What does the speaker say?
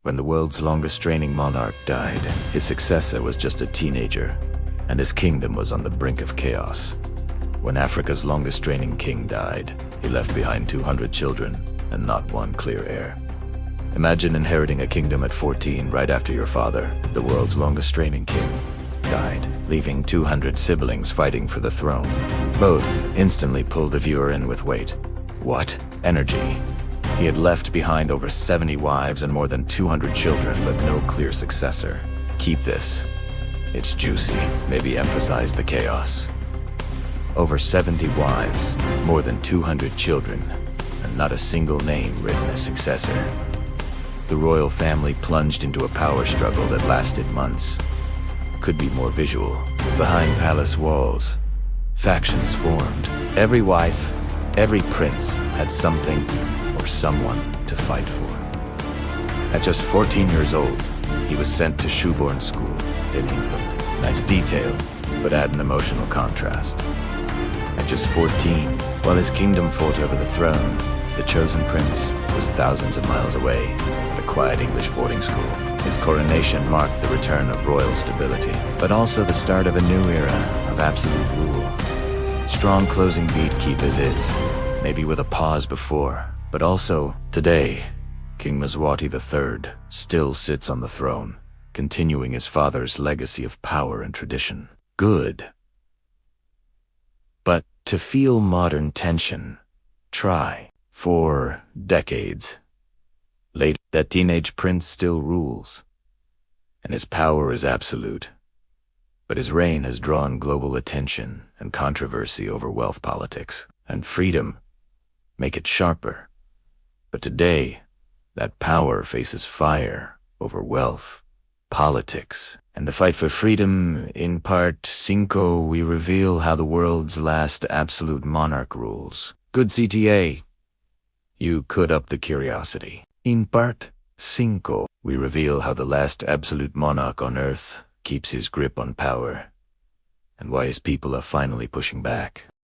When the world's longest-reigning monarch died, his successor was just a teenager, and his kingdom was on the brink of chaos. When Africa's longest-reigning king died, he left behind 200 children and not one clear heir. Imagine inheriting a kingdom at 14 right after your father, the world's longest-reigning king, died, leaving 200 siblings fighting for the throne. Both instantly pulled the viewer in with weight. What? Energy. He had left behind over 70 wives and more than 200 children, but no clear successor. Keep this. It's juicy. Maybe emphasize the chaos. Over 70 wives, more than 200 children, and not a single name written as successor. The royal family plunged into a power struggle that lasted months. Could be more visual. Behind palace walls, factions formed. Every wife, every prince had something or someone to fight for. At just 14 years old, he was sent to shoeborn school in England. Nice detail, but add an emotional contrast. At just 14, while his kingdom fought over the throne, the chosen prince was thousands of miles away at a quiet English boarding school. His coronation marked the return of royal stability, but also the start of a new era of absolute rule. Strong closing beat, keep as is, maybe with a pause before, but also today, King Mswati III still sits on the throne, continuing his father's legacy of power and tradition. Good. But to feel modern tension, try. For decades. Later, that teenage prince still rules, and his power is absolute. But his reign has drawn global attention and controversy over wealth politics and freedom. Make it sharper. But today, that power faces fire over wealth, politics, and the fight for freedom. In part 5, we reveal how the world's last absolute monarch rules. Good CTA. You could up the curiosity. In part 5, we reveal how the last absolute monarch on Earth keeps his grip on power, and why his people are finally pushing back.